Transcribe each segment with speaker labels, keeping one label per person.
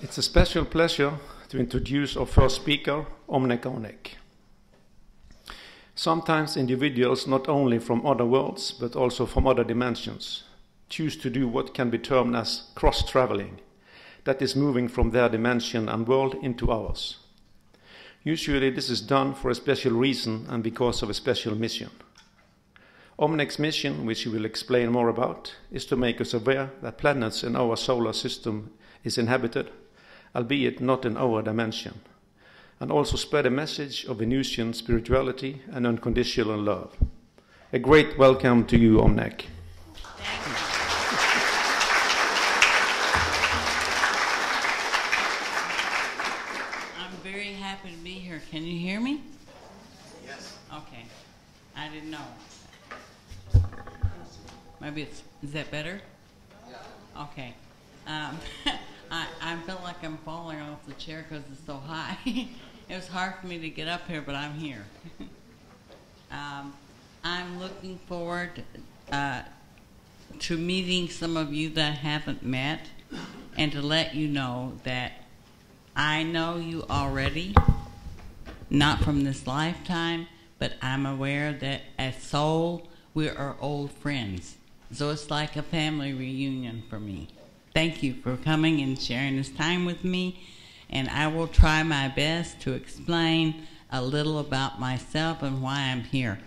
Speaker 1: It's a special pleasure to introduce our first speaker, Omnec Onec. Sometimes individuals, not only from other worlds, but also from other dimensions, choose to do what can be termed as cross-traveling, that is moving from their dimension and world into ours. Usually this is done for a special reason and because of a special mission. Omnec's mission, which he will explain more about, is to make us aware that planets in our solar system is inhabited, albeit not in our dimension, and also spread a message of Venusian spirituality and unconditional love. A great welcome to you, Omnec.
Speaker 2: I'm very happy to be here. Can you hear me?
Speaker 1: Yes.
Speaker 2: Okay. I didn't know. Maybe is that better? Yeah. Okay. I feel like I'm falling off the chair because it's so high. It was hard for me to get up here, but I'm here. I'm looking forward to meeting some of you that I haven't met, and to let you know that I know you already, not from this lifetime, but I'm aware that as soul, we are old friends. So it's like a family reunion for me. Thank you for coming and sharing this time with me, and I will try my best to explain a little about myself and why I'm here.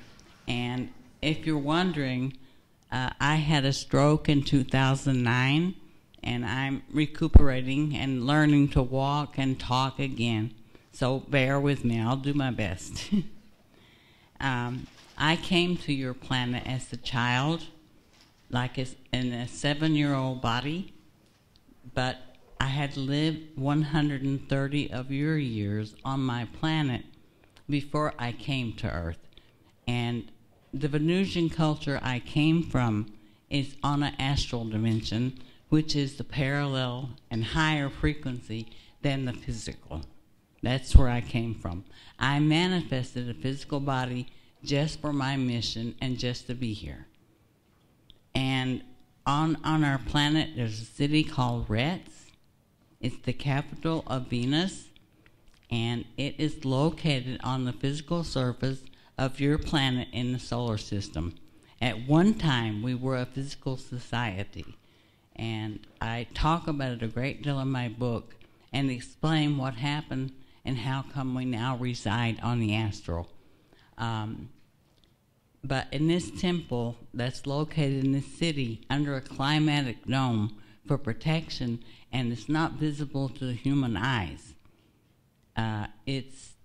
Speaker 2: And if you're wondering, I had a stroke in 2009, and I'm recuperating and learning to walk and talk again. So bear with me, I'll do my best. I came to your planet as a child, like in a 7-year-old body, but I had lived 130 of your years on my planet before I came to Earth. And the Venusian culture I came from is on an astral dimension, which is the parallel and higher frequency than the physical. That's where I came from. I manifested a physical body just for my mission and just to be here. And on our planet, there's a city called Retz. It's the capital of Venus, and it is located on the physical surface of your planet in the solar system. At one time, we were a physical society, and I talk about it a great deal in my book and explain what happened and how come we now reside on the astral. But in this temple that's located in this city under a climatic dome for protection, and it's not visible to the human eyes, it's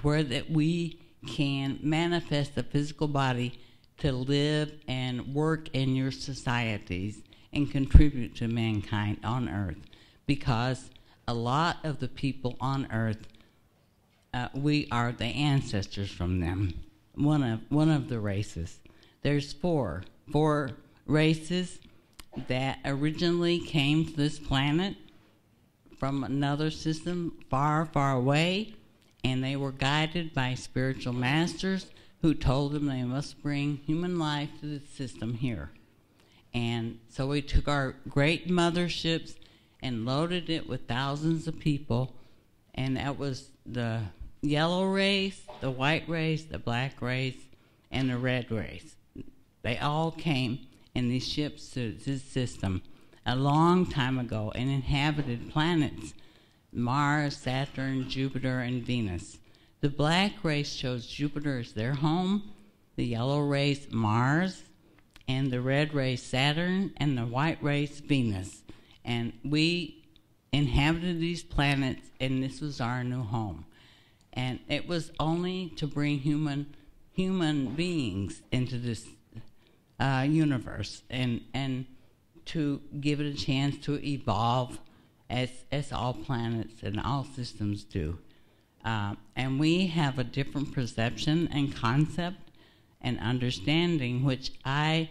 Speaker 2: where that we can manifest the physical body to live and work in your societies and contribute to mankind on Earth. Because a lot of the people on Earth, we are the ancestors from them. One of the races. There's four races that originally came to this planet from another system far, far away, and they were guided by spiritual masters who told them they must bring human life to the system here. And so we took our great motherships and loaded it with thousands of people, and that was the yellow race, the white race, the black race, and the red race. They all came in these ships to this system a long time ago and inhabited planets, Mars, Saturn, Jupiter, and Venus. The black race chose Jupiter as their home, the yellow race Mars, and the red race Saturn, and the white race Venus. And we inhabited these planets, and this was our new home. And it was only to bring human beings into this universe and to give it a chance to evolve as all planets and all systems do. And we have a different perception and concept and understanding, which I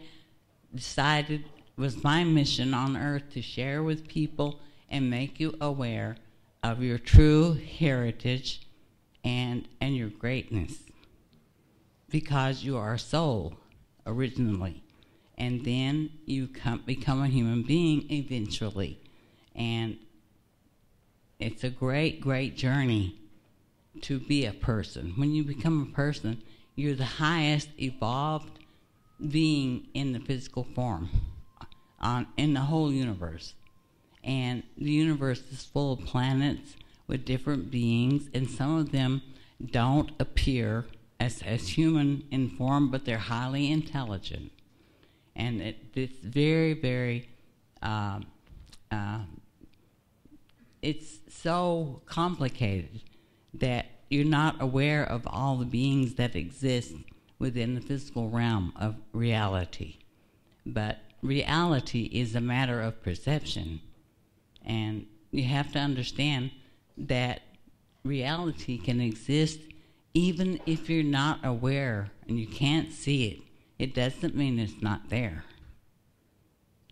Speaker 2: decided was my mission on Earth, to share with people and make you aware of your true heritage and your greatness, because you are a soul originally, and then you become a human being eventually. And it's a great, great journey to be a person. When you become a person, you're the highest evolved being in the physical form in the whole universe. And the universe is full of planets with different beings, and some of them don't appear as human in form, but they're highly intelligent. And it's very, very, it's so complicated that you're not aware of all the beings that exist within the physical realm of reality. But reality is a matter of perception. And you have to understand that reality can exist even if you're not aware and you can't see it. It doesn't mean it's not there.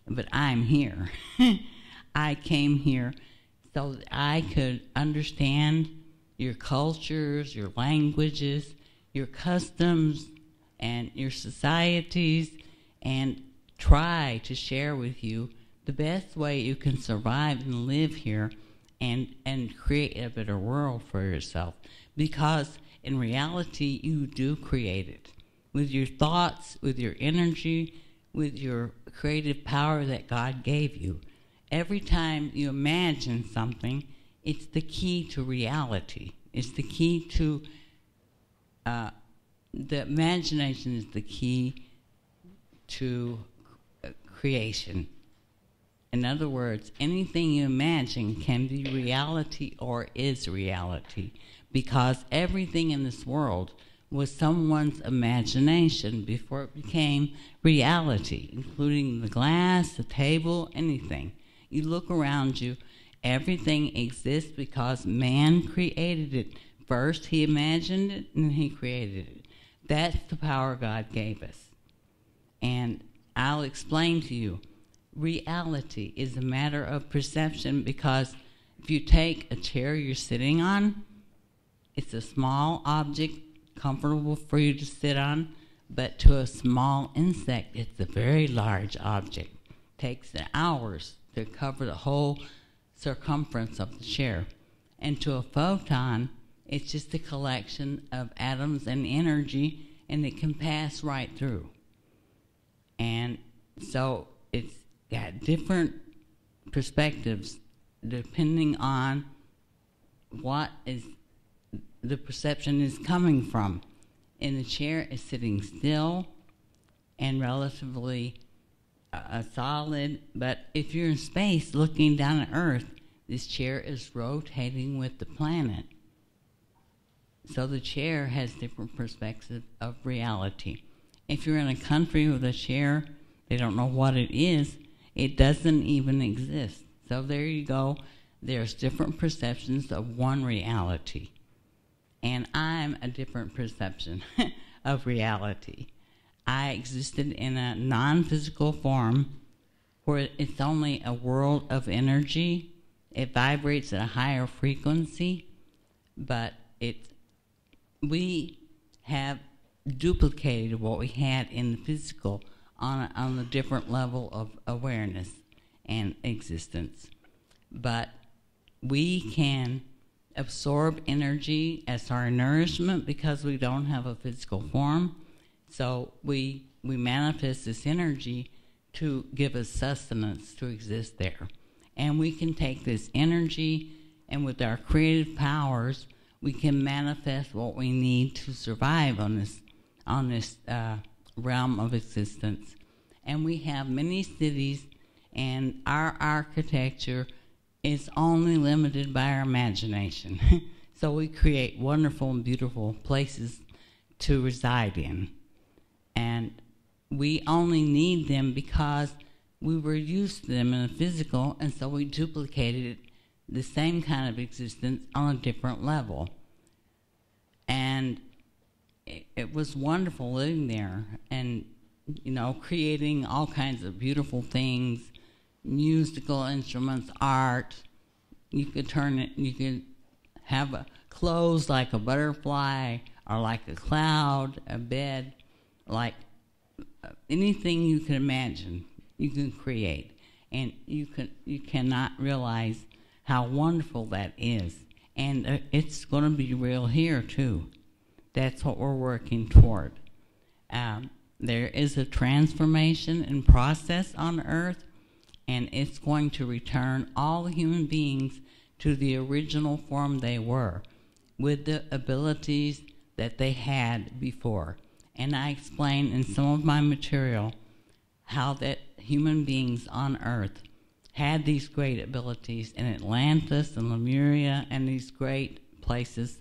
Speaker 2: But I'm here. I came here so that I could understand your cultures, your languages, your customs, and your societies, and try to share with you the best way you can survive and live here and create a better world for yourself. Because in reality, you do create it. With your thoughts, with your energy, with your creative power that God gave you. Every time you imagine something, it's the key to reality. It's the key to, the imagination is the key to creation. In other words, anything you imagine can be reality or is reality, because everything in this world was someone's imagination before it became reality, including the glass, the table, anything. You look around you, everything exists because man created it. First, he imagined it, and he created it. That's the power God gave us. And I'll explain to you, reality is a matter of perception, because if you take a chair you're sitting on, it's a small object, comfortable for you to sit on, but to a small insect, it's a very large object. It takes hours to cover the whole circumference of the chair. And to a photon, it's just a collection of atoms and energy, and it can pass right through. And so it's got different perspectives depending on what is the perception is coming from. And the chair is sitting still and relatively solid, but if you're in space looking down at Earth, this chair is rotating with the planet. So the chair has different perspectives of reality. If you're in a country with a chair, they don't know what it is, it doesn't even exist. So there you go. There's different perceptions of one reality. And I'm a different perception of reality. I existed in a non-physical form where it's only a world of energy. It vibrates at a higher frequency, but we have duplicated what we had in the physical on a different level of awareness and existence. But we can absorb energy as our nourishment because we don't have a physical form. So we manifest this energy to give us sustenance to exist there. And we can take this energy, and with our creative powers, we can manifest what we need to survive on this realm of existence. And we have many cities, and our architecture is only limited by our imagination. So we create wonderful and beautiful places to reside in. And we only need them because we were used to them in the physical, and so we duplicated the same kind of existence on a different level. And it was wonderful living there and, creating all kinds of beautiful things, musical instruments, art. You could have clothes like a butterfly or like a cloud, a bed, like anything you can imagine, you can create. And you cannot realize how wonderful that is. And it's going to be real here, too. That's what we're working toward. There is a transformation in process on Earth, and it's going to return all human beings to the original form they were, with the abilities that they had before. And I explain in some of my material how that human beings on Earth had these great abilities in Atlantis and Lemuria and these great places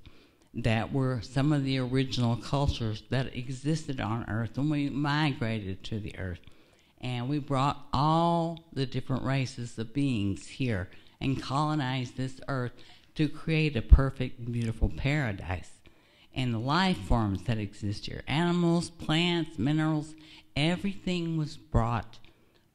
Speaker 2: that were some of the original cultures that existed on Earth when we migrated to the Earth. And we brought all the different races of beings here and colonized this Earth to create a perfect, beautiful paradise. And the life forms that exist here, animals, plants, minerals, everything was brought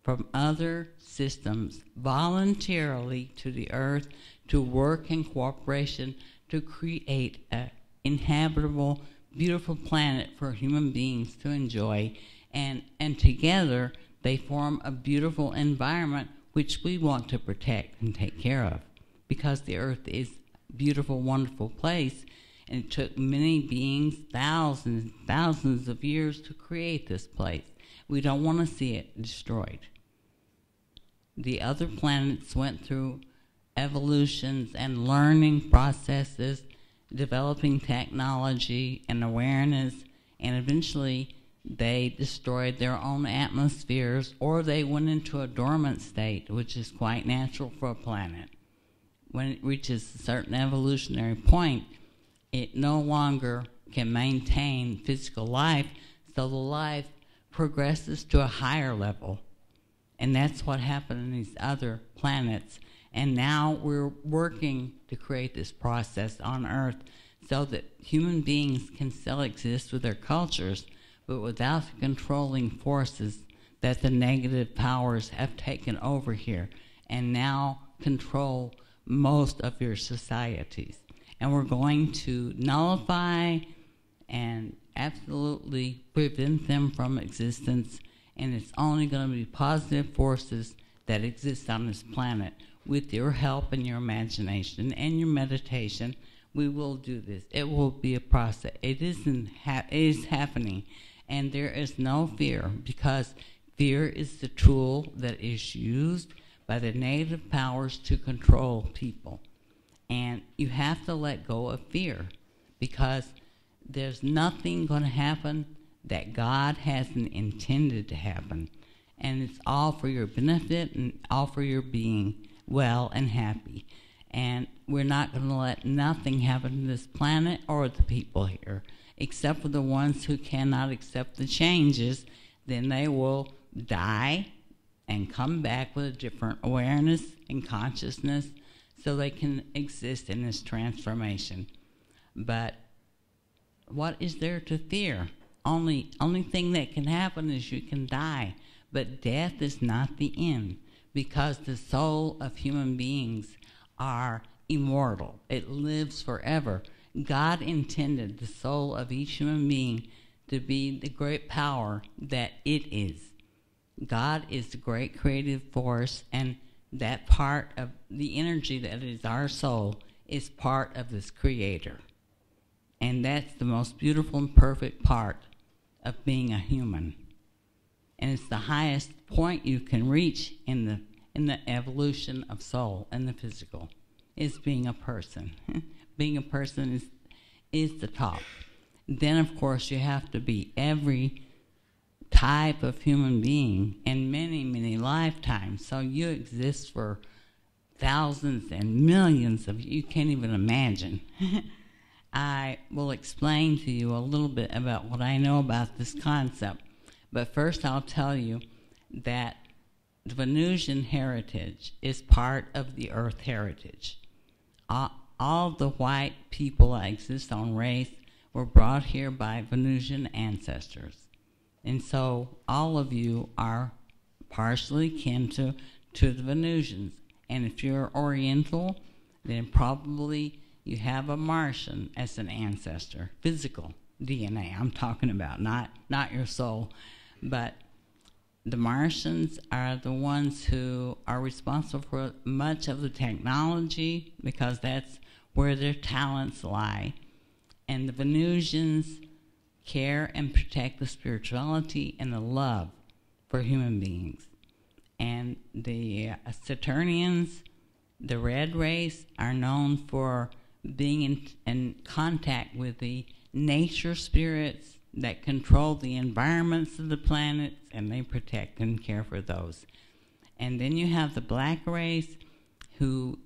Speaker 2: from other systems voluntarily to the Earth to work in cooperation to create an inhabitable, beautiful planet for human beings to enjoy. And together they form a beautiful environment which we want to protect and take care of, because the Earth is a beautiful, wonderful place. And it took many beings, thousands of years to create this place. We don't want to see it destroyed. The other planets went through evolutions and learning processes, developing technology and awareness, and eventually they destroyed their own atmospheres, or they went into a dormant state, which is quite natural for a planet. When it reaches a certain evolutionary point, it no longer can maintain physical life, so the life progresses to a higher level. And that's what happened in these other planets. And now we're working to create this process on Earth so that human beings can still exist with their cultures, but without the controlling forces that the negative powers have taken over here and now control most of your societies. And we're going to nullify and absolutely prevent them from existence. And it's only going to be positive forces that exist on this planet. With your help and your imagination and your meditation, we will do this. It will be a process. It is happening. And there is no fear, because fear is the tool that is used by the negative powers to control people. And you have to let go of fear, because there's nothing going to happen that God hasn't intended to happen. And it's all for your benefit and all for your being well and happy. And we're not going to let nothing happen to this planet or the people here, except for the ones who cannot accept the changes. Then they will die and come back with a different awareness and consciousness, so they can exist in this transformation. But what is there to fear? Only thing that can happen is you can die. But death is not the end, because the soul of human beings are immortal. It lives forever. God intended the soul of each human being to be the great power that it is. God is the great creative force, and that part of the energy that is our soul is part of this creator. And that's the most beautiful and perfect part of being a human. And it's the highest point you can reach in the evolution of soul and the physical, is being a person. Being a person is the top. Then, of course, you have to be every type of human being in many, many lifetimes. So you exist for thousands and millions of, you can't even imagine. I will explain to you a little bit about what I know about this concept. But first I'll tell you that the Venusian heritage is part of the Earth heritage. All the white people that exist on race were brought here by Venusian ancestors. And so all of you are partially kin to the Venusians. And if you're Oriental, then probably you have a Martian as an ancestor. Physical DNA I'm talking about, not your soul. But the Martians are the ones who are responsible for much of the technology because that's where their talents lie. And the Venusians care and protect the spirituality and the love for human beings. And the Saturnians, the red race, are known for being in contact with the nature spirits that control the environments of the planets, and they protect and care for those. And then you have the black race, who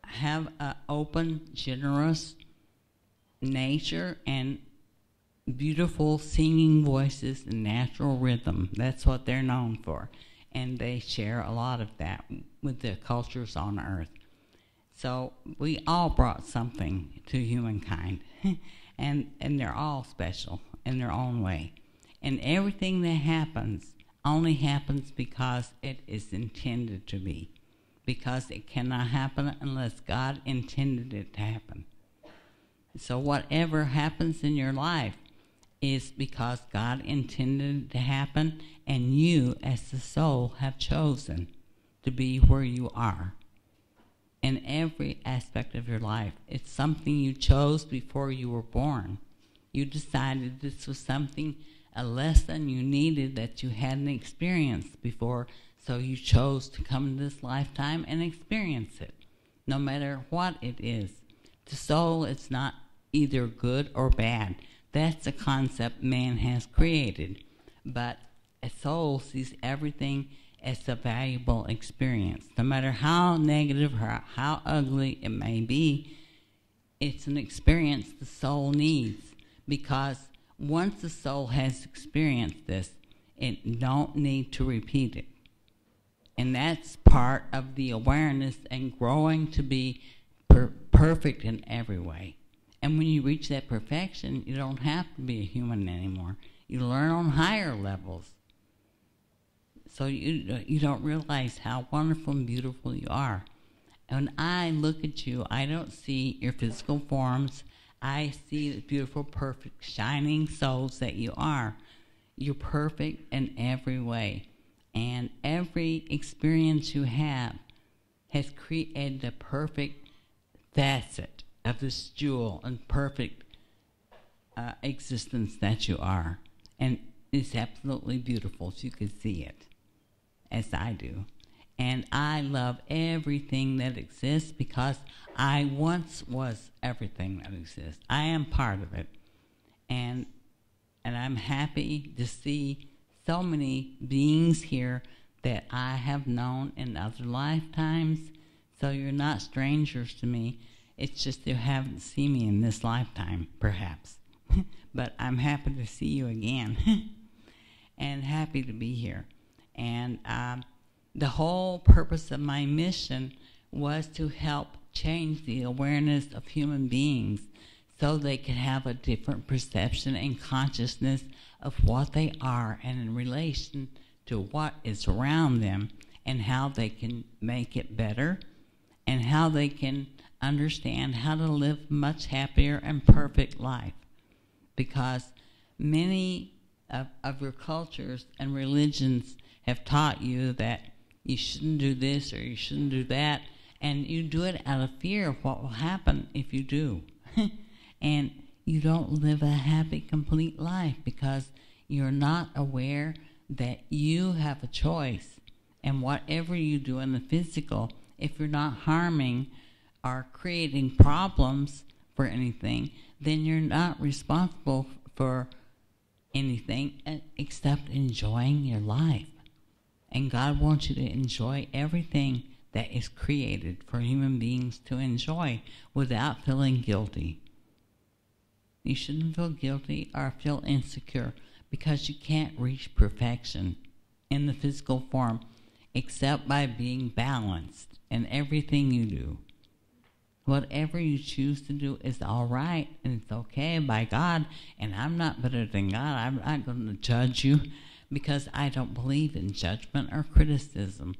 Speaker 2: have an open, generous nature and beautiful singing voices and natural rhythm. That's what they're known for. And they share a lot of that with the cultures on Earth. So we all brought something to humankind. and they're all special in their own way. And everything that happens only happens because it is intended to be. Because it cannot happen unless God intended it to happen. So whatever happens in your life is because God intended it to happen, and you as the soul have chosen to be where you are. In every aspect of your life, it's something you chose before you were born. You decided this was something, a lesson you needed that you hadn't experienced before, so you chose to come to this lifetime and experience it, no matter what it is. The soul is not either good or bad. That's a concept man has created. But a soul sees everything as a valuable experience. No matter how negative or how ugly it may be, it's an experience the soul needs. Because once the soul has experienced this, it don't need to repeat it. And that's part of the awareness and growing to be perfect in every way. And when you reach that perfection, you don't have to be a human anymore. You learn on higher levels. So you don't realize how wonderful and beautiful you are. And when I look at you, I don't see your physical forms. I see the beautiful, perfect, shining souls that you are. You're perfect in every way. And every experience you have has created a perfect facet of this jewel and perfect existence that you are. And it's absolutely beautiful if you could see it, as I do. And I love everything that exists because I once was everything that exists. I am part of it. And I'm happy to see so many beings here that I have known in other lifetimes. So you're not strangers to me. It's just you haven't seen me in this lifetime, perhaps. But I'm happy to see you again. And happy to be here. And the whole purpose of my mission was to help change the awareness of human beings so they could have a different perception and consciousness of what they are and in relation to what is around them, and how they can make it better, and how they can understand how to live much happier and perfect life. Because many of your cultures and religions have taught you that you shouldn't do this or you shouldn't do that, and you do it out of fear of what will happen if you do. And you don't live a happy, complete life because you're not aware that you have a choice. And whatever you do in the physical, if you're not harming or creating problems for anything, then you're not responsible for anything except enjoying your life. And God wants you to enjoy everything that is created for human beings to enjoy without feeling guilty. You shouldn't feel guilty or feel insecure because you can't reach perfection in the physical form except by being balanced in everything you do. Whatever you choose to do is all right, and it's okay by God, and I'm not better than God. I'm not going to judge you because I don't believe in judgment or criticism.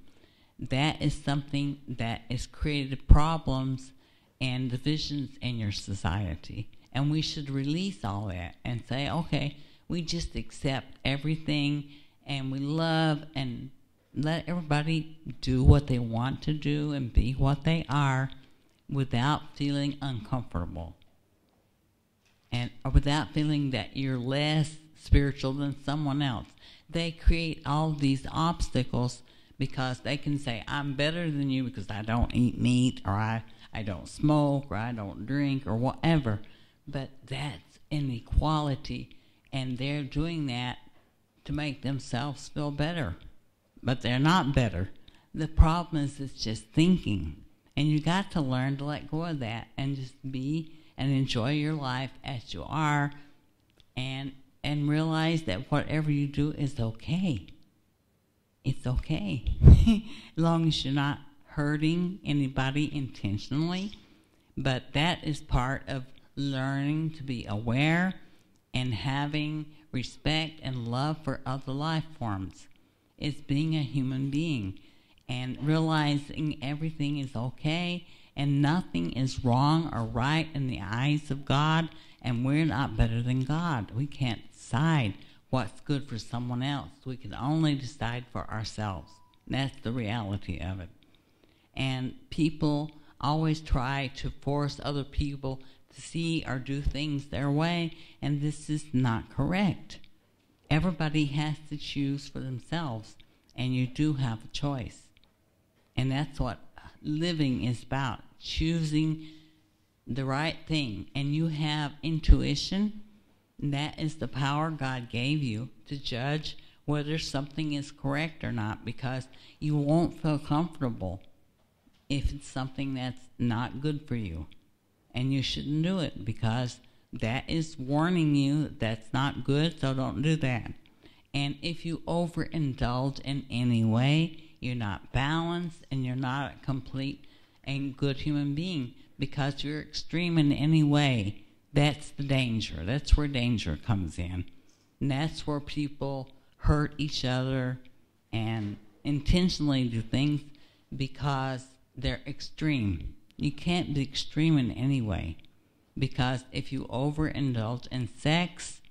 Speaker 2: That is something that has created problems and divisions in your society. And we should release all that and say, okay, we just accept everything and we love and let everybody do what they want to do and be what they are without feeling uncomfortable, or without feeling that you're less spiritual than someone else. They create all these obstacles because they can say, I'm better than you because I don't eat meat, or I don't smoke, or I don't drink, or whatever. But that's inequality, and they're doing that to make themselves feel better. But they're not better. The problem is it's just thinking. And you got to learn to let go of that and just be and enjoy your life as you are, and realize that whatever you do is okay. It's okay. As long as you're not hurting anybody intentionally. But that is part of learning to be aware and having respect and love for other life forms. It's being a human being and realizing everything is okay and nothing is wrong or right in the eyes of God, and we're not better than God. We can't decide what's good for someone else. We can only decide for ourselves. That's the reality of it. And people always try to force other people to see or do things their way, and this is not correct. Everybody has to choose for themselves, and you do have a choice. And that's what living is about, choosing the right thing. And you have intuition. That is the power God gave you to judge whether something is correct or not, because you won't feel comfortable if it's something that's not good for you. And you shouldn't do it, because that is warning you that's not good, so don't do that. And if you overindulge in any way, you're not balanced and you're not a complete and good human being, because you're extreme in any way. That's the danger. That's where danger comes in. And that's where people hurt each other and intentionally do things because they're extreme. You can't be extreme in any way, because if you overindulge in sex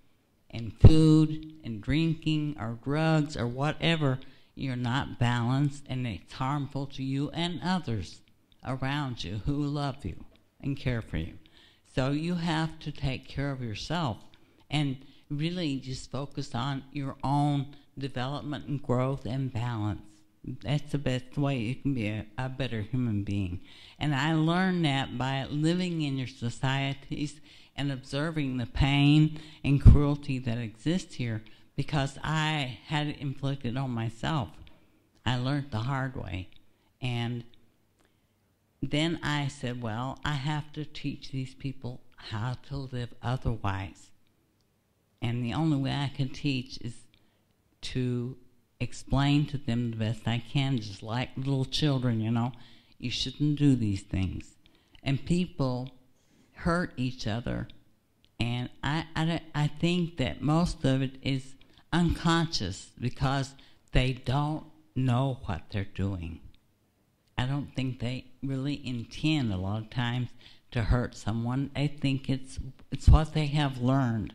Speaker 2: and food and drinking or drugs or whatever, you're not balanced, and it's harmful to you and others around you who love you and care for you. So you have to take care of yourself and really just focus on your own development and growth and balance. That's the best way you can be a better human being. And I learned that by living in your societies and observing the pain and cruelty that exists here, because I had it inflicted on myself. I learned the hard way. And then I said, well, I have to teach these people how to live otherwise. And the only way I can teach is to explain to them the best I can, just like little children, you know. You shouldn't do these things. And people hurt each other. And I think that most of it is unconscious, because they don't know what they're doing. I don't think they really intend a lot of times to hurt someone. They think it's what they have learned,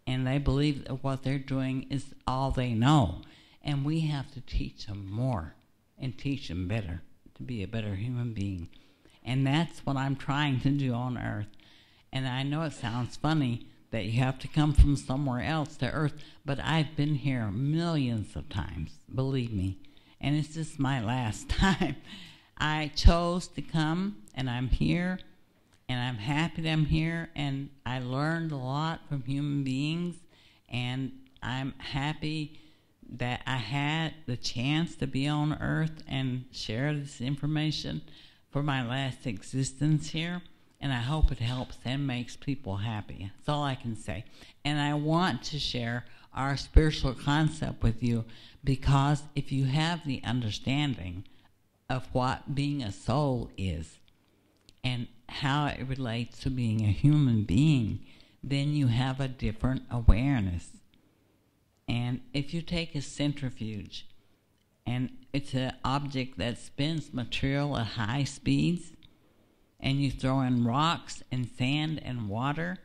Speaker 2: and they believe that what they're doing is all they know. And we have to teach them more and teach them better to be a better human being. And that's what I'm trying to do on Earth. And I know it sounds funny that you have to come from somewhere else to Earth, but I've been here millions of times, believe me. And it's just my last time. I chose to come, and I'm here, and I'm happy that I'm here, and I learned a lot from human beings, and I'm happy that I had the chance to be on Earth and share this information for my last existence here. And I hope it helps and makes people happy. That's all I can say. And I want to share our spiritual concept with you, because if you have the understanding of what being a soul is and how it relates to being a human being, then you have a different awareness. And if you take a centrifuge, and it's an object that spins material at high speeds, and you throw in rocks and sand and water,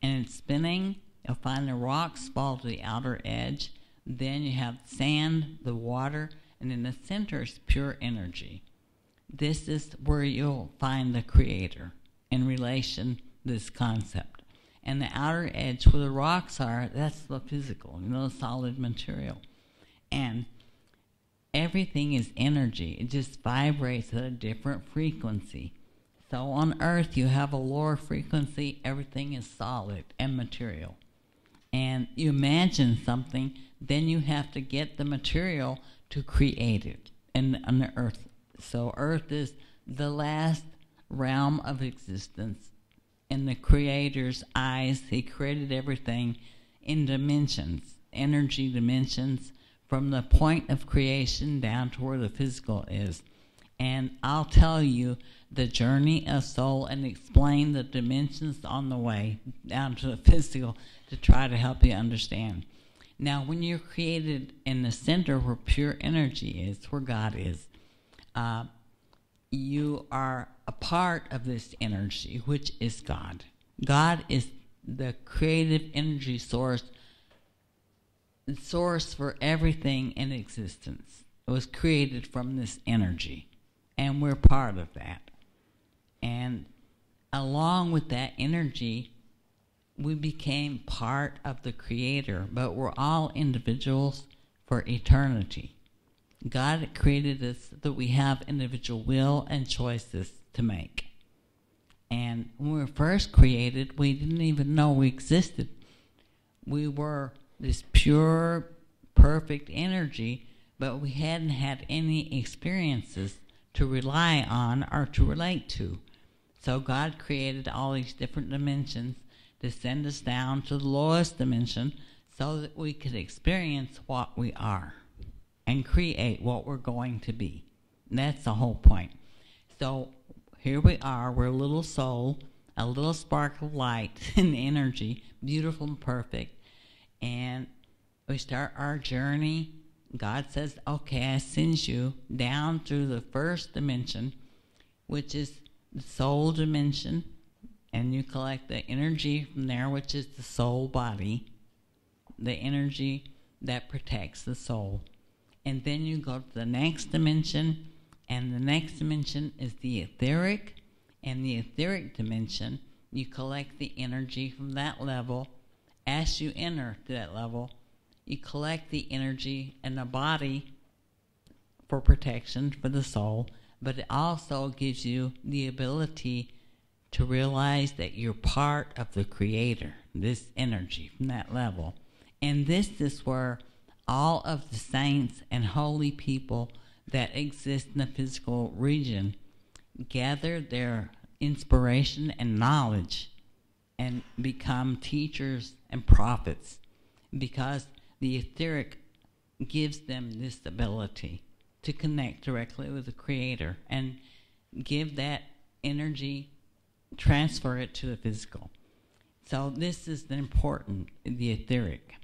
Speaker 2: and it's spinning, you'll find the rocks fall to the outer edge, Then you have sand, the water, and in the center is pure energy. This is where you'll find the creator in relation to this concept. And the outer edge where the rocks are, that's the physical, solid material. And everything is energy. It just vibrates at a different frequency. So on Earth, you have a lower frequency. Everything is solid and material. And you imagine something, then you have to get the material to create it on the Earth. So Earth is the last realm of existence. In the Creator's eyes, He created everything in dimensions, energy dimensions, from the point of creation down to where the physical is. And I'll tell you the journey of soul and explain the dimensions on the way down to the physical to try to help you understand. Now, when you're created in the center where pure energy is, where God is, you are a part of this energy, which is God. God is the creative energy source for everything in existence. It was created from this energy, and we're part of that. And along with that energy, we became part of the Creator, but we're all individuals for eternity. God created us so that we have individual will and choices to make. And when we were first created, we didn't even know we existed. We were this pure, perfect energy, but we hadn't had any experiences to rely on or to relate to. So God created all these different dimensions to send us down to the lowest dimension so that we could experience what we are and create what we're going to be. And that's the whole point. So here we are, we're a little soul, a little spark of light and energy, beautiful and perfect. And we start our journey. God says, okay, I send you down through the first dimension, which is the soul dimension, and you collect the energy from there, which is the soul body, the energy that protects the soul. And then you go to the next dimension, and the next dimension is the etheric, and the etheric dimension, you collect the energy from that level. As you enter to that level, you collect the energy in the body for protection for the soul, but it also gives you the ability to realize that you're part of the Creator, this energy from that level. And this is where all of the saints and holy people that exist in the physical region gather their inspiration and knowledge and become teachers and prophets, because the etheric gives them this ability to connect directly with the Creator and give that energy, transfer it to the physical. So this is the important, the etheric.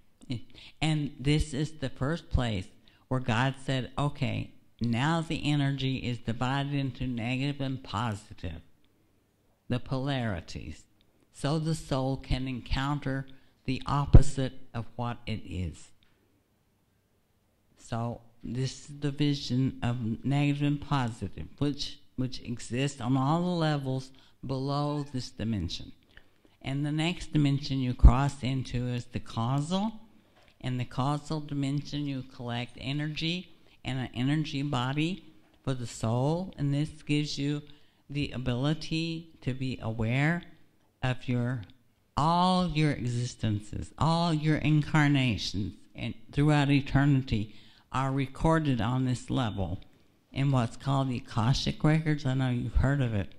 Speaker 2: And this is the first place where God said, okay, now the energy is divided into negative and positive, the polarities, so the soul can encounter the opposite of what it is. So this is the vision of negative and positive, which exists on all the levels below this dimension. And the next dimension you cross into is the causal. In the causal dimension, you collect energy and an energy body for the soul, and this gives you the ability to be aware of all your existences, all your incarnations, and throughout eternity are recorded on this level in what's called the Akashic records. I know you've heard of it,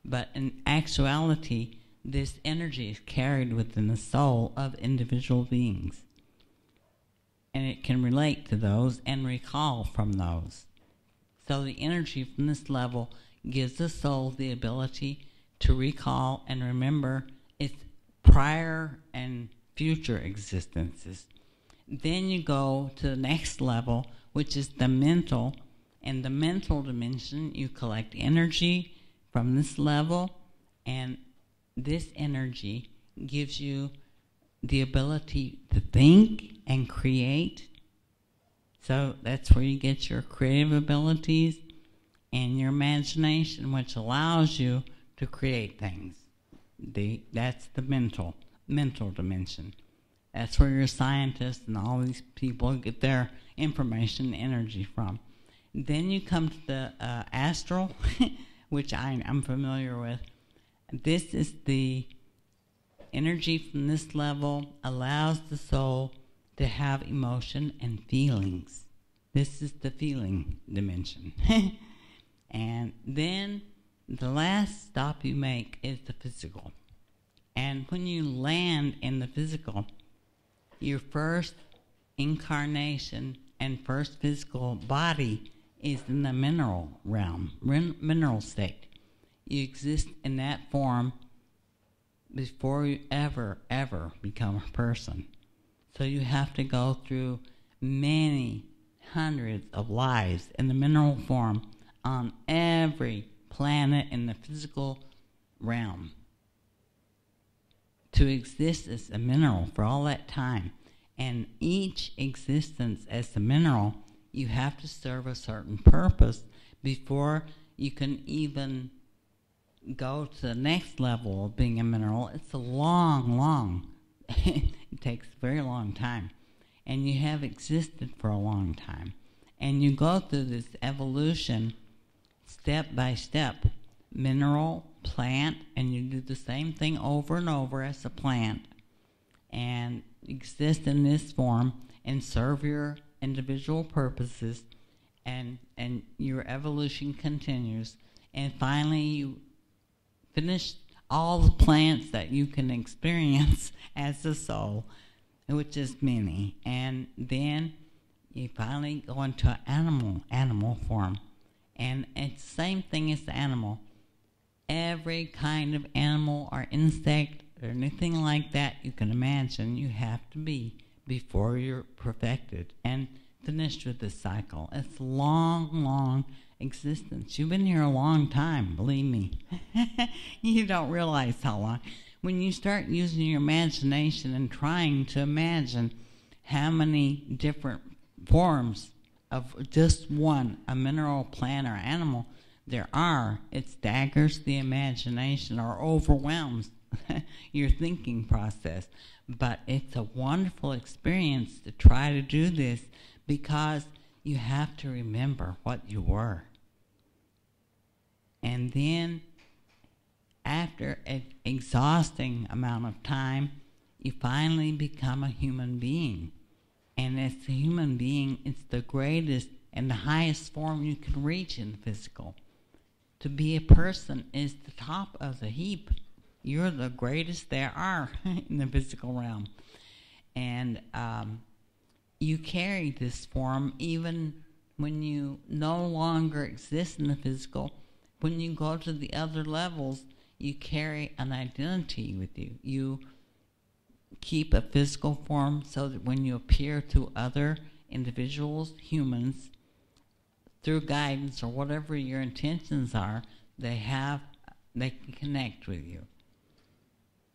Speaker 2: but in actuality, this energy is carried within the soul of individual beings, and it can relate to those and recall from those. So the energy from this level gives the soul the ability to recall and remember its prior and future existences. Then you go to the next level, which is the mental. In the mental dimension, you collect energy from this level, and this energy gives you the ability to think and create So that's where you get your creative abilities and your imagination, which allows you to create things. That's the mental dimension. That's where your scientists and all these people get their information and energy from. Then you come to the astral, which I'm familiar with. This is the energy from this level, allows the soul to have emotion and feelings. This is the feeling dimension. And then the last stop you make is the physical. And when you land in the physical, your first incarnation and first physical body is in the mineral realm, mineral state. You exist in that form before you ever become a person. So you have to go through many hundreds of lives in the mineral form on every planet in the physical realm to exist as a mineral for all that time. And each existence as a mineral, you have to serve a certain purpose before you can even go to the next level of being a mineral. It's a long it takes a very long time. And you have existed for a long time. And you go through this evolution step by step, mineral, plant, and you do the same thing over and over as a plant, and exist in this form and serve your individual purposes, and your evolution continues, and finally you finish all the plants that you can experience as a soul, which is many, and then you finally go into animal form. And it's the same thing as the animal. Every kind of animal or insect or anything like that you can imagine you have to be before you're perfected and finished with this cycle. It's long existence. You've been here a long time, believe me. You don't realize how long. When you start using your imagination and trying to imagine how many different forms of just one, a mineral, plant, or animal, there are, it staggers the imagination or overwhelms your thinking process. But it's a wonderful experience to try to do this because you have to remember what you were. And then after an exhausting amount of time, you finally become a human being. And as a human being, it's the greatest and the highest form you can reach in the physical. To be a person is the top of the heap. You're the greatest there are in the physical realm. And you carry this form even when you no longer exist in the physical. When you go to the other levels, you carry an identity with you. You keep a physical form so that when you appear to other individuals, humans, through guidance or whatever your intentions are, they can connect with you.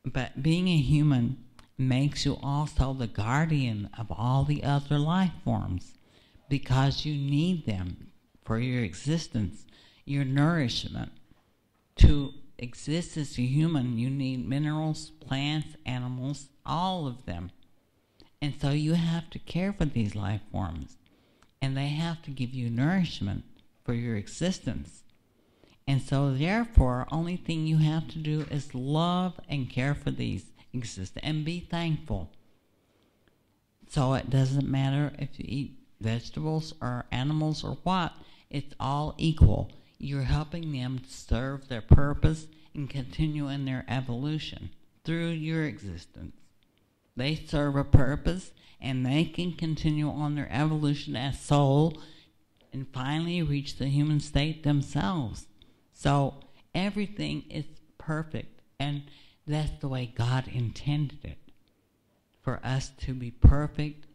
Speaker 2: But being a human makes you also the guardian of all the other life forms because you need them for your existence, your nourishment. To exist as a human, you need minerals, plants, animals, all of them. And so you have to care for these life forms, and they have to give you nourishment for your existence. And so therefore, only thing you have to do is love and care for these existence and be thankful. So it doesn't matter if you eat vegetables or animals or what, it's all equal. You're helping them to serve their purpose and continue in their evolution through your existence. They serve a purpose, and they can continue on their evolution as soul and finally reach the human state themselves. So everything is perfect, and that's the way God intended it, for us to be perfect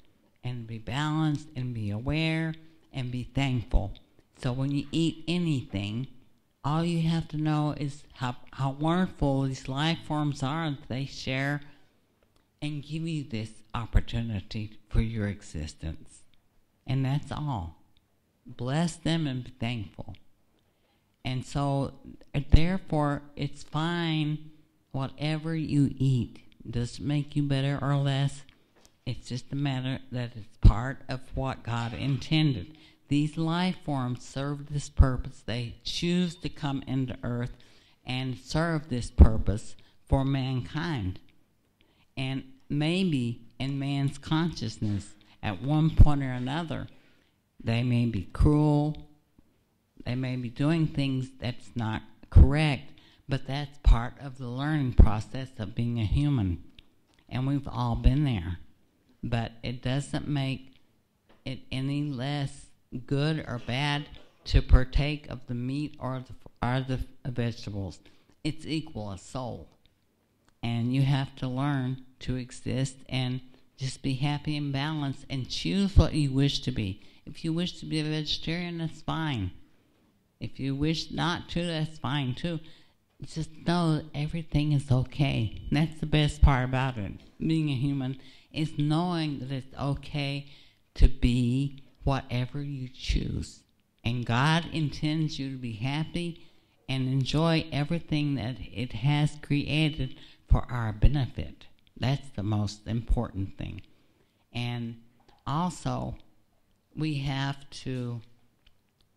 Speaker 2: and be balanced and be aware and be thankful. So when you eat anything, all you have to know is how wonderful these life forms are that they share and give you this opportunity for your existence. And that's all. Bless them and be thankful. And so, therefore, it's fine whatever you eat. Does it make you better or less? It's just a matter that it's part of what God intended. These life forms serve this purpose. They choose to come into earth and serve this purpose for mankind. And maybe in man's consciousness, at one point or another, they may be cruel, they may be doing things that's not correct, but that's part of the learning process of being a human. And we've all been there. But it doesn't make it any less good or bad to partake of the meat or the vegetables. It's equal as soul. And you have to learn to exist and just be happy and balanced and choose what you wish to be. If you wish to be a vegetarian, that's fine. If you wish not to, that's fine too. Just know that everything is okay. That's the best part about it. Being a human is knowing that it's okay to be whatever you choose. And God intends you to be happy and enjoy everything that it has created for our benefit. That's the most important thing. And also, we have to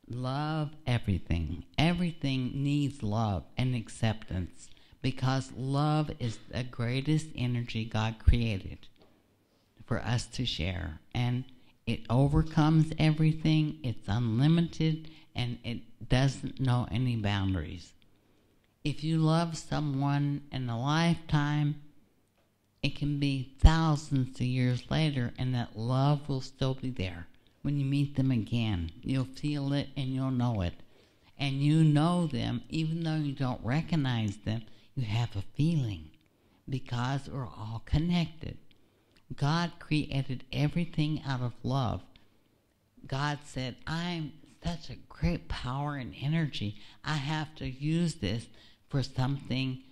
Speaker 2: love everything. Everything needs love and acceptance because love is the greatest energy God created for us to share. And it overcomes everything. It's unlimited and it doesn't know any boundaries. If you love someone in a lifetime, it can be thousands of years later and that love will still be there. When you meet them again, you'll feel it and you'll know it. And you know them, even though you don't recognize them, you have a feeling because we're all connected. God created everything out of love. God said, I'm such a great power and energy. I have to use this for something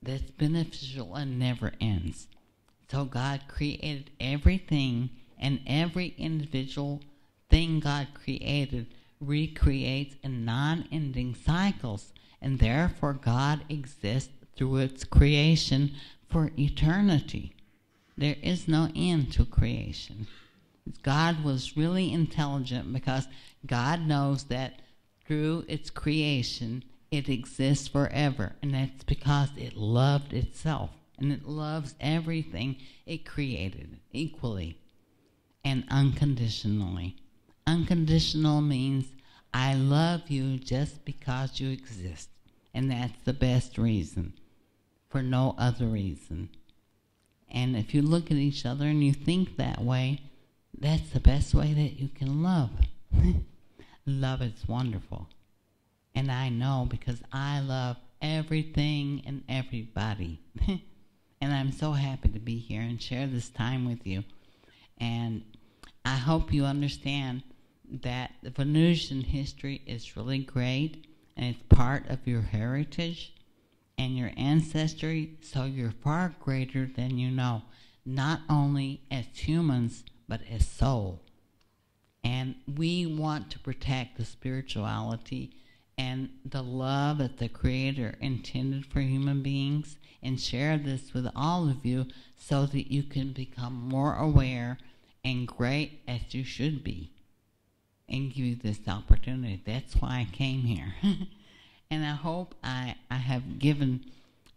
Speaker 2: that's beneficial and never ends. So God created everything, and every individual thing God created recreates in non-ending cycles, and therefore God exists through its creation for eternity. There is no end to creation. God was really intelligent because God knows that through its creation it exists forever, and that's because it loved itself, and it loves everything it created equally and unconditionally. Unconditional means I love you just because you exist, and that's the best reason, for no other reason. And if you look at each other and you think that way, that's the best way that you can love. Love is wonderful. And I know because I love everything and everybody. And I'm so happy to be here and share this time with you. And I hope you understand that the Venusian history is really great, and it's part of your heritage and your ancestry, so you're far greater than you know, not only as humans, but as soul. And we want to protect the spirituality and the love that the Creator intended for human beings, and share this with all of you so that you can become more aware and great as you should be, and give you this opportunity. That's why I came here. And I hope I have given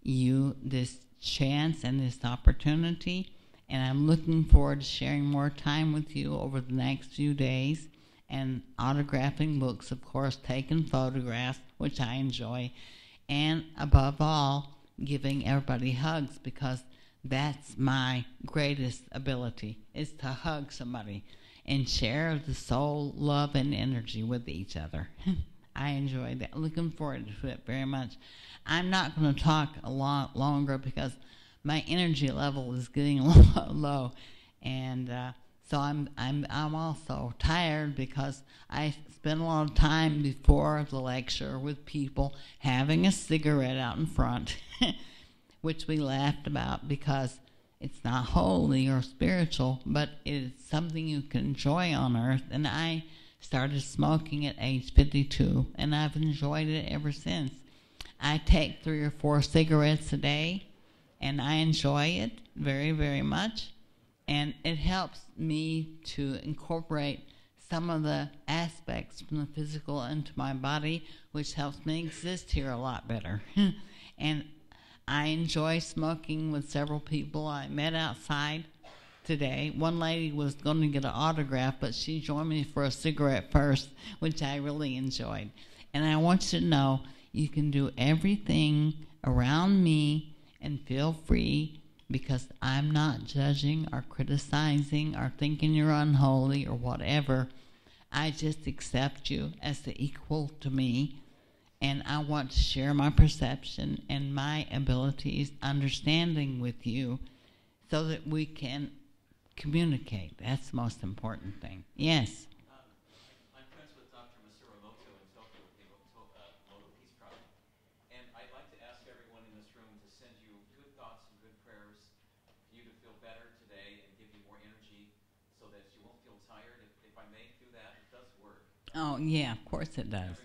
Speaker 2: you this chance and this opportunity, and I'm looking forward to sharing more time with you over the next few days, and autographing books, of course, taking photographs, which I enjoy, and above all, giving everybody hugs, because that's my greatest ability, is to hug somebody and share the soul, love, and energy with each other. I enjoy that. Looking forward to it very much. I'm not going to talk a lot longer because my energy level is getting low, and so I'm also tired because I spent a lot of time before the lecture with people having a cigarette out in front, which we laughed about because It's not holy or spiritual, but it's something you can enjoy on earth. And I started smoking at age 52, and I've enjoyed it ever since. I take 3 or 4 cigarettes a day, and I enjoy it very, very much. And it helps me to incorporate some of the aspects from the physical into my body, which helps me exist here a lot better. And I enjoy smoking with several people I met outside today. One lady was going to get an autograph, but she joined me for a cigarette first, which I really enjoyed. And I want you to know you can do everything around me and feel free, because I'm not judging or criticizing or thinking you're unholy or whatever. I just accept you as the equal to me. And I want to share my perception and my abilities, understanding with you, so that we can communicate. That's the most important thing. Yes?
Speaker 3: I'm friends with Dr. Masaru Emoto in Tokyo with the Emoto Peace Project. And I'd like to ask everyone in this room to send you good thoughts and good prayers for you to feel better today and give you more energy so that you won't feel tired. If I may do that, it does work.
Speaker 2: Oh, yeah, of course it does.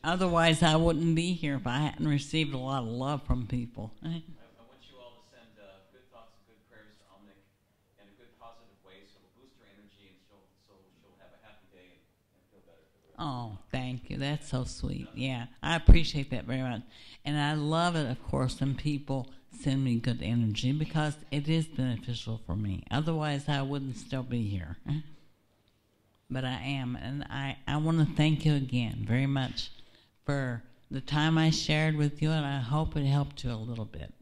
Speaker 2: Otherwise, I wouldn't be here if I hadn't received a lot of love from people.
Speaker 3: I want you all to send good thoughts and good prayers to Omnec in a good, positive way, so it'll boost her energy, and she'll have a happy day and feel better for the rest.
Speaker 2: Oh, thank you. That's so sweet. Yeah, I appreciate that very much. And I love it, of course, when people send me good energy, because it is beneficial for me. Otherwise, I wouldn't still be here. But I am, and I want to thank you again very much for the time I shared with you, and I hope it helped you a little bit.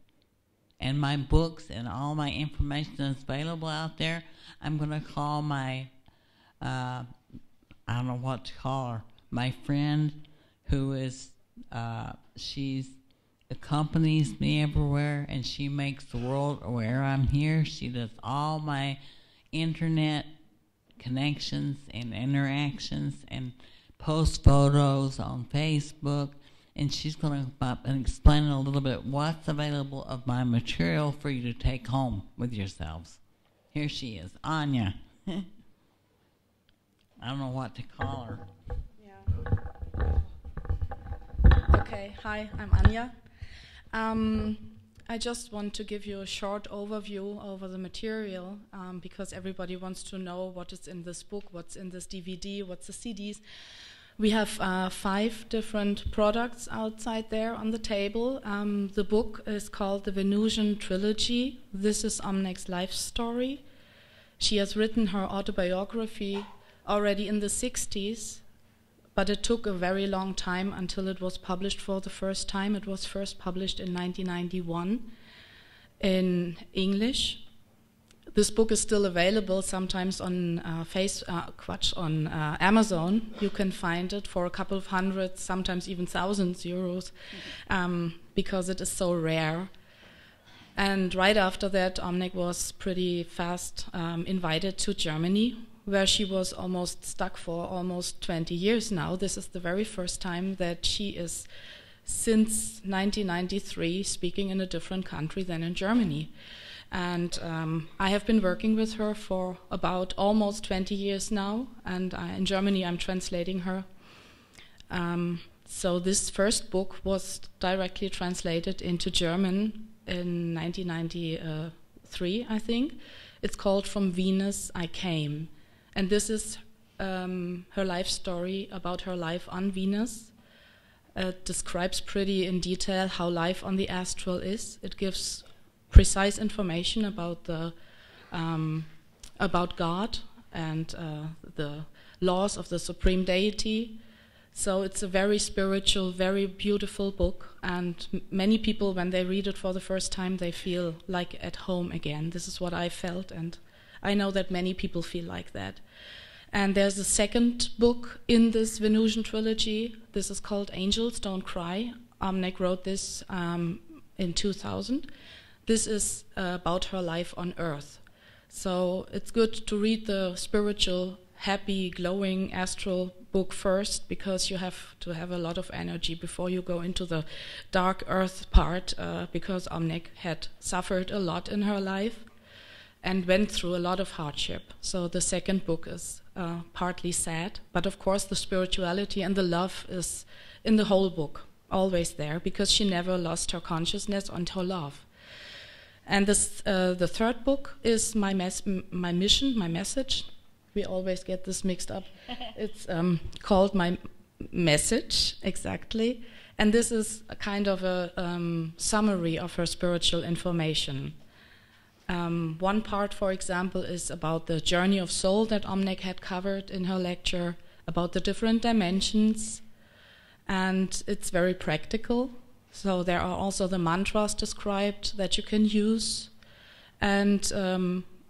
Speaker 2: And my books and all my information is available out there. I'm going to call my, I don't know what to call her, my friend who is, she's accompanies me everywhere, and she makes the world aware I'm here. She does all my internet connections and interactions and post photos on Facebook, and she's going to come up and explain a little bit what's available of my material for you to take home with yourselves. Here she is, Anya. I don't know what to call her.
Speaker 4: Yeah. Okay, hi, I'm Anya. I just want to give you a short overview over the material, because everybody wants to know what is in this book, what's in this DVD, what's the CDs. We have 5 different products outside there on the table. The book is called the Venusian Trilogy. This is Omnec's life story. She has written her autobiography already in the 60s, but it took a very long time until it was published for the first time. It was first published in 1991 in English. This book is still available sometimes on Amazon. You can find it for a couple of hundred, sometimes even thousands euros, because it is so rare. And right after that, Omnec was pretty fast invited to Germany, where she was almost stuck for almost 20 years now. This is the very first time that she is, since 1993, speaking in a different country than in Germany. And I have been working with her for about almost 20 years now, and in Germany I'm translating her. So this first book was directly translated into German in 1993, I think. It's called From Venus I Came. And this is her life story about her life on Venus. It describes pretty in detail how life on the astral is. It gives precise information about the about God and the laws of the Supreme Deity. So it's a very spiritual, very beautiful book, and many people, when they read it for the first time, they feel like at home again. This is what I felt, and I know that many people feel like that. And there's a second book in this Venusian trilogy. This is called Angels Don't Cry. Omnec wrote this in 2000. This is about her life on Earth. So it's good to read the spiritual, happy, glowing astral book first, because you have to have a lot of energy before you go into the dark Earth part, because Omnec had suffered a lot in her life. and went through a lot of hardship. So the second book is partly sad, but of course the spirituality and the love is in the whole book, always there, because she never lost her consciousness and her love. And this, the third book is my mission, my message. We always get this mixed up. It's called My Message, exactly. And this is a kind of a summary of her spiritual information. One part, for example, is about the journey of soul that Omnec had covered in her lecture, about the different dimensions, and it's very practical. So there are also the mantras described that you can use, and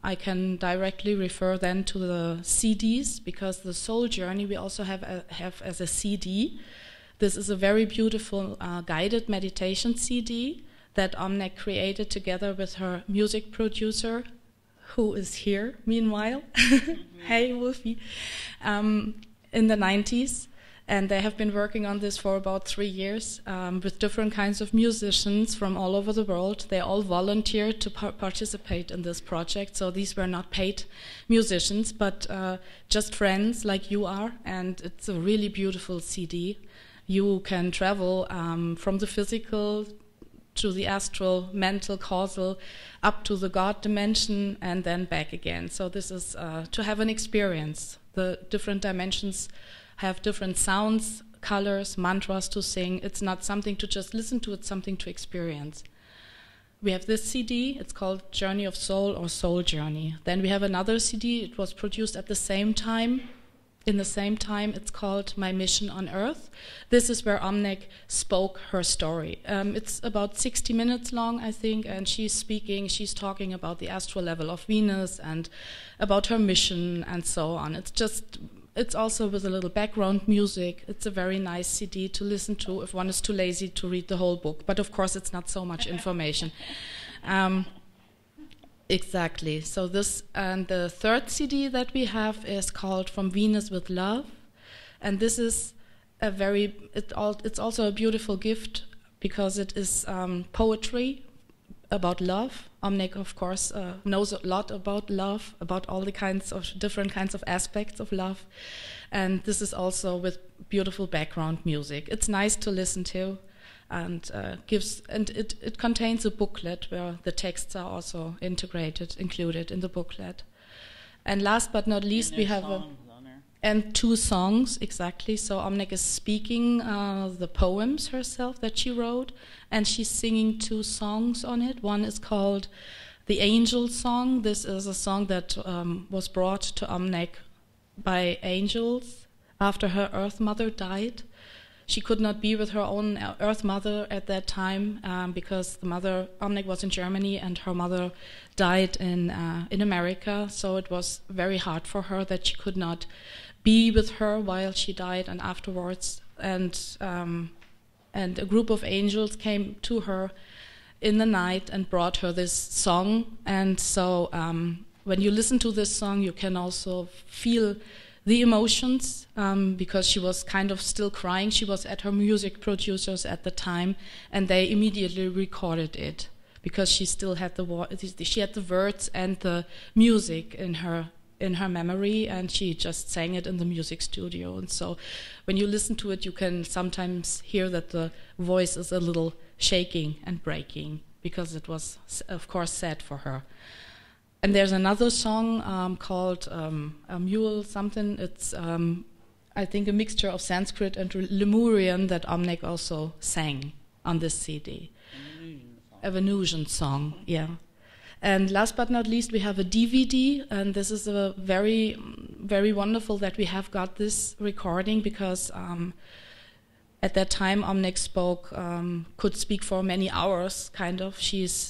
Speaker 4: I can directly refer then to the CDs, because the soul journey we also have as a CD. This is a very beautiful guided meditation CD that Omnec created together with her music producer, who is here meanwhile. Hey, Wolfie. In the 90s. And they have been working on this for about 3 years with different kinds of musicians from all over the world. They all volunteered to participate in this project. So these were not paid musicians, but just friends like you are. And it's a really beautiful CD. You can travel from the physical to the astral, mental, causal, up to the God dimension, and then back again. So this is to have an experience. The different dimensions have different sounds, colors, mantras to sing. It's not something to just listen to, it's something to experience. We have this CD, it's called Journey of Soul or Soul Journey. Then we have another CD, it was produced at the same time. In the same time, it's called My Mission on Earth. This is where Omnec spoke her story. It's about 60 minutes long, I think, and she's talking about the astral level of Venus and about her mission and so on. It's also with a little background music. It's a very nice CD to listen to if one is too lazy to read the whole book. But of course, it's not so much information. Exactly. So this, and the third CD that we have is called From Venus with Love. And this is it's also a beautiful gift because it is poetry about love. Omnec, of course, knows a lot about love, about all the different kinds of aspects of love. And this is also with beautiful background music. It's nice to listen to, and it contains a booklet where the texts are also included in the booklet. And last but not least, we have and 2 songs, exactly. So Omnec is speaking the poems herself that she wrote, and she's singing 2 songs on it. One is called The Angel Song. This is a song that was brought to Omnec by angels after her Earth Mother died. She could not be with her own Earth Mother at that time because the mother, Omnec, was in Germany and her mother died in America. So it was very hard for her that she could not be with her while she died and afterwards. And a group of angels came to her in the night and brought her this song. And so when you listen to this song, you can also feel the emotions, because she was kind of still crying. She was at her music producers at the time, and they immediately recorded it because she still had the words and the music in her memory, and she just sang it in the music studio. And so when you listen to it, you can sometimes hear that the voice is a little shaking and breaking because it was, of course, sad for her. And there's another song called a Mule something. It's, I think, a mixture of Sanskrit and Lemurian that Omnec also sang on this CD. A Venusian song, yeah. And last but not least, we have a DVD, and this is a very, very wonderful that we have got this recording because at that time Omnec could speak for many hours, kind of.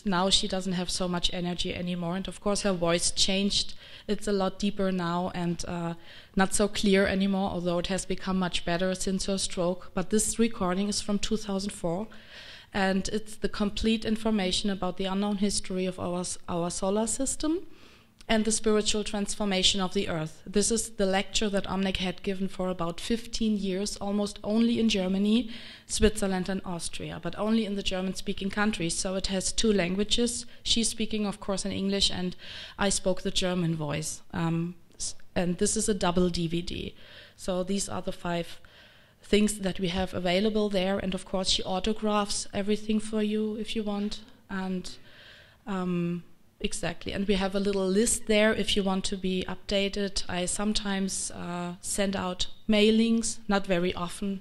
Speaker 4: Now she doesn't have so much energy anymore, and of course her voice changed. It's a lot deeper now and not so clear anymore, although it has become much better since her stroke. But this recording is from 2004, and it's the complete information about the unknown history of our solar system and the spiritual transformation of the earth. This is the lecture that Omnec had given for about 15 years, almost only in Germany, Switzerland and Austria, but only in the German-speaking countries. So it has 2 languages. She's speaking, of course, in English, and I spoke the German voice. And this is a double DVD. So these are the 5 things that we have available there. And of course, she autographs everything for you if you want. And exactly. And we have a little list there if you want to be updated. I sometimes send out mailings, not very often,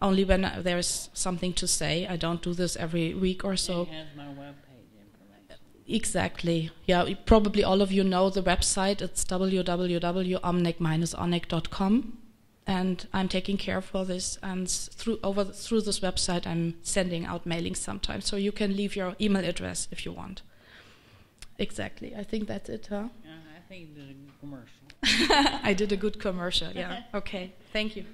Speaker 4: only when there is something to say. I don't do this every week or so.
Speaker 2: It has my webpage information.
Speaker 4: Exactly. Yeah, probably all of you know the website. It's www.omnec-onec.com. And I'm taking care for this, and through this website I'm sending out mailings sometimes, so you can leave your email address if you want. Exactly. I think that's it, huh?
Speaker 2: I think you did a good commercial.
Speaker 4: I did a good commercial, yeah. Okay, thank you.